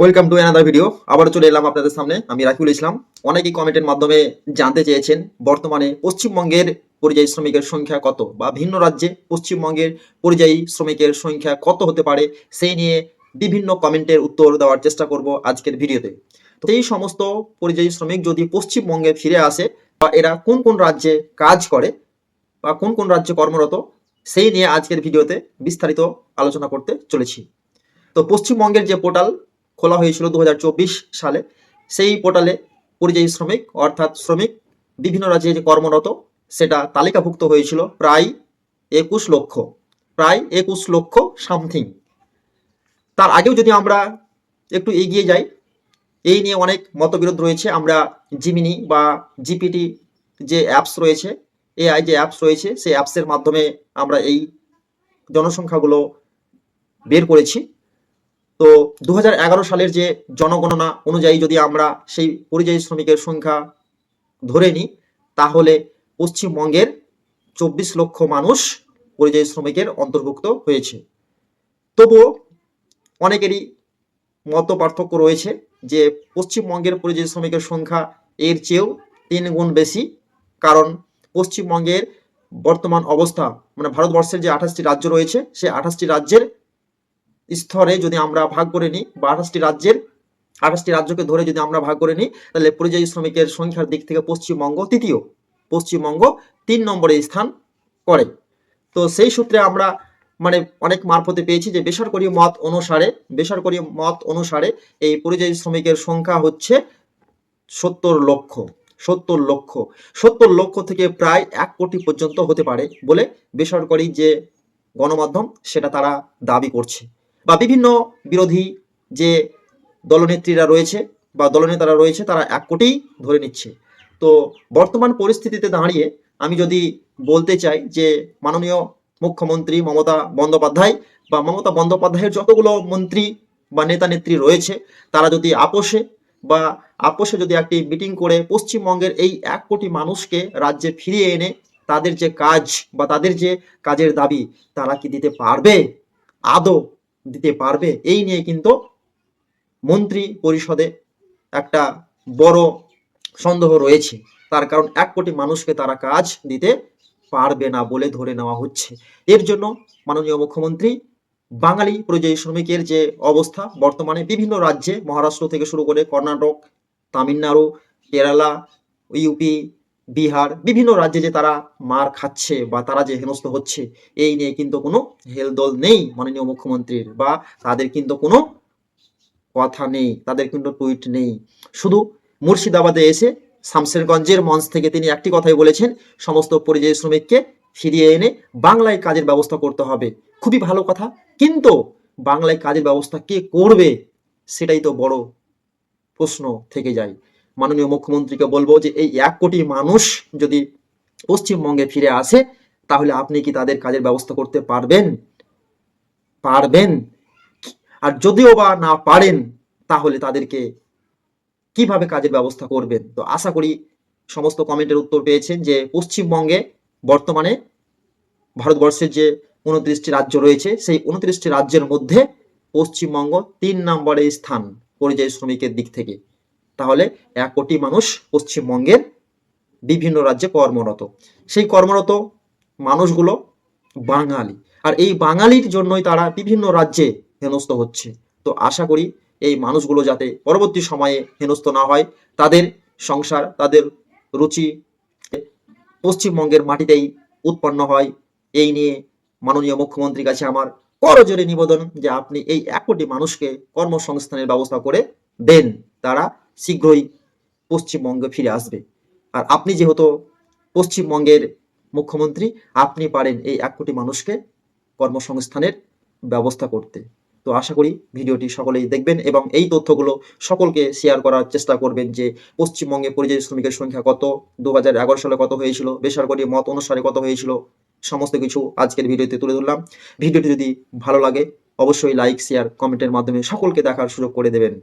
Welcome to another video. আবার চলে এলাম আপনাদের সামনে। আমি রাকিবুল ইসলাম। অনেকেই কমেন্টের মাধ্যমে জানতে চেয়েছেন বর্তমানে পশ্চিমবঙ্গের পরিযায়ী শ্রমিকের সংখ্যা কত, বা ভিন্ন রাজ্যে পশ্চিমবঙ্গের পরিযায়ী শ্রমিকের সংখ্যা কত হতে পারে, সেই নিয়ে বিভিন্ন কমেন্টের উত্তর দেওয়ার চেষ্টা করব আজকের ভিডিওতে। তো এই সমস্ত পরিযায়ী শ্রমিক যদি পশ্চিমবঙ্গে ফিরে আসে, বা এরা কোন কোন রাজ্যে কাজ করে বা কোন কোন রাজ্যে কর্মরত, সেই নিয়ে আজকের ভিডিওতে বিস্তারিত আলোচনা করতে চলেছি। তো পশ্চিমবঙ্গের যে পোর্টাল খোলা হয়েছিল 2024 সালে, সেই পোর্টালে পরিযায়ী শ্রমিক অর্থাৎ শ্রমিক বিভিন্ন রাজ্যে যে কর্মরত সেটা তালিকাভুক্ত হয়েছিল প্রায় 21 লক্ষ সামথিং। তার আগেও যদি আমরা একটু এগিয়ে যাই, এই নিয়ে অনেক মতবিরোধ রয়েছে। আমরা জিমিনি বা জিপিটি যে অ্যাপস রয়েছে, এআই যে অ্যাপস রয়েছে, সেই অ্যাপসের মাধ্যমে আমরা এই জনসংখ্যাগুলো বের করেছি। তো 2011 সালের যে জনগণনা অনুযায়ী যদি আমরা সেই পরিযায়ী শ্রমিকের সংখ্যা ধরে নিই, তাহলে পশ্চিমবঙ্গের 24 লক্ষ মানুষ পরিযায়ী শ্রমিকের অন্তর্ভুক্ত হয়েছে। তবুও অনেকেরই মত পার্থক্য রয়েছে যে পশ্চিমবঙ্গের পরিযায়ী শ্রমিকের সংখ্যা এর চেয়েও 3 গুণ বেশি। কারণ পশ্চিমবঙ্গের বর্তমান অবস্থা, মানে ভারতবর্ষের যে 28টি রাজ্য রয়েছে, সেই 28টি রাজ্যের স্তরে যদি আমরা ভাগ করে নিই, বা 28টি রাজ্যকে ধরে যদি আমরা ভাগ করে নিই, তাহলে পরিযায়ী শ্রমিকের সংখ্যার দিক থেকে পশ্চিমবঙ্গ তৃতীয়, পশ্চিমবঙ্গ 3 নম্বরে স্থান করে। তো সেই সূত্রে আমরা মানে অনেক মারফতে পেয়েছি যে বেসরকারি মত অনুসারে এই পরিযায়ী শ্রমিকের সংখ্যা হচ্ছে 70 লক্ষ থেকে প্রায় 1 কোটি পর্যন্ত হতে পারে বলে বেসরকারি যে গণমাধ্যম সেটা তারা দাবি করছে, বা বিভিন্ন বিরোধী যে দলনেত্রীরা রয়েছে বা দলনেতারা রয়েছে তারা 1 কোটি ধরে নিচ্ছে। তো বর্তমান পরিস্থিতিতে দাঁড়িয়ে আমি যদি বলতে চাই যে মাননীয় মুখ্যমন্ত্রী মমতা বন্দ্যোপাধ্যায়ের যতগুলো মন্ত্রী বা নেতা নেত্রী রয়েছে, তারা যদি আপোষে যদি একটি মিটিং করে পশ্চিমবঙ্গের এই 1 কোটি মানুষকে রাজ্যে ফিরিয়ে এনে তাদের যে কাজ বা তাদের যে কাজের দাবি তারা কি দিতে পারবে, আদৌ দিতে পারবে, এই নিয়ে কিন্তু মন্ত্রী পরিষদে একটা বড় সন্দেহ রয়েছে। তার কারণ 1 কোটি মানুষকে তারা কাজ দিতে পারবে না বলে ধরে নেওয়া হচ্ছে। এর জন্য মাননীয় মুখ্যমন্ত্রী বাঙালি পরিযায়ী শ্রমিকের যে অবস্থা বর্তমানে বিভিন্ন রাজ্যে, মহারাষ্ট্র থেকে শুরু করে কর্ণাটক, তামিলনাড়ু, কেরালা, ইউপি, বিহার, বিভিন্ন রাজ্যে যে তারা মার খাচ্ছে বা তারা যে হেনস্থ হচ্ছে, এই নিয়ে কিন্তু কোনো হেলদোল নেই মাননীয় মুখ্যমন্ত্রীর, বা তাদের কিন্তু কোনো কথা নেই, তাদের কিন্তু টুইট নেই। শুধু মুর্শিদাবাদে এসে শামশেরগঞ্জের মঞ্চ থেকে তিনি একটি কথাই বলেছেন, সমস্ত পরিযায়ী শ্রমিককে ফিরিয়ে এনে বাংলায় কাজের ব্যবস্থা করতে হবে। খুবই ভালো কথা, কিন্তু বাংলায় কাজের ব্যবস্থা কে করবে সেটাই তো বড় প্রশ্ন থেকে যায়। মাননীয় মুখ্যমন্ত্রীকে বলবো যে এই 1 কোটি মানুষ যদি পশ্চিমবঙ্গে ফিরে আসে, তাহলে আপনি কি তাদের কাজের ব্যবস্থা করতে পারবেন? আর যদিও বা না পারেন, তাহলে তাদেরকে কিভাবে কাজের ব্যবস্থা করবেন? তো আশা করি সমস্ত কমেন্টের উত্তর পেয়েছেন যে পশ্চিমবঙ্গে বর্তমানে ভারতবর্ষের যে 29টি রাজ্য রয়েছে, সেই 29টি রাজ্যের মধ্যে পশ্চিমবঙ্গ 3 নম্বরে স্থান পরিযায়ী শ্রমিকের দিক থেকে। তাহলে 1 কোটি মানুষ পশ্চিমবঙ্গের বিভিন্ন রাজ্যে কর্মরত। সেই কর্মরত মানুষগুলো বাঙালি, আর এই বাঙালির জন্যই তারা বিভিন্ন রাজ্যে হেনস্থ হচ্ছে। তো আশা করি এই মানুষগুলো যাতে পরবর্তী সময়ে হেনস্থ না হয়, তাদের সংসার, তাদের রুচি পশ্চিমবঙ্গের মাটিতেই উৎপন্ন হয়। এই নিয়ে মাননীয় মুখ্যমন্ত্রীর কাছে আমার করজোড়ে নিবেদন যে আপনি এই 1 কোটি মানুষকে কর্মসংস্থানের ব্যবস্থা করে দেন, তারা শীঘ্রই পশ্চিমবঙ্গে ফিরে আসবে। আর আপনি যেহেতু পশ্চিমবঙ্গের মুখ্যমন্ত্রী, আপনি পারেন এই 1 কোটি মানুষকে কর্মসংস্থানের ব্যবস্থা করতে। তো আশা করি ভিডিওটি সকলেই দেখবেন এবং এই তথ্যগুলো সকলকে শেয়ার করার চেষ্টা করবেন যে পশ্চিমবঙ্গে পরিযায়ী শ্রমিকের সংখ্যা কত, 2011 সালে কত হয়েছিল, বেসরকারি মত অনুসারে কত হয়েছিল, সমস্ত কিছু আজকের ভিডিওতে তুলে ধরলাম। ভিডিওটি যদি ভালো লাগে অবশ্যই লাইক, শেয়ার, কমেন্টের মাধ্যমে সকলকে দেখার সুযোগ করে দেবেন।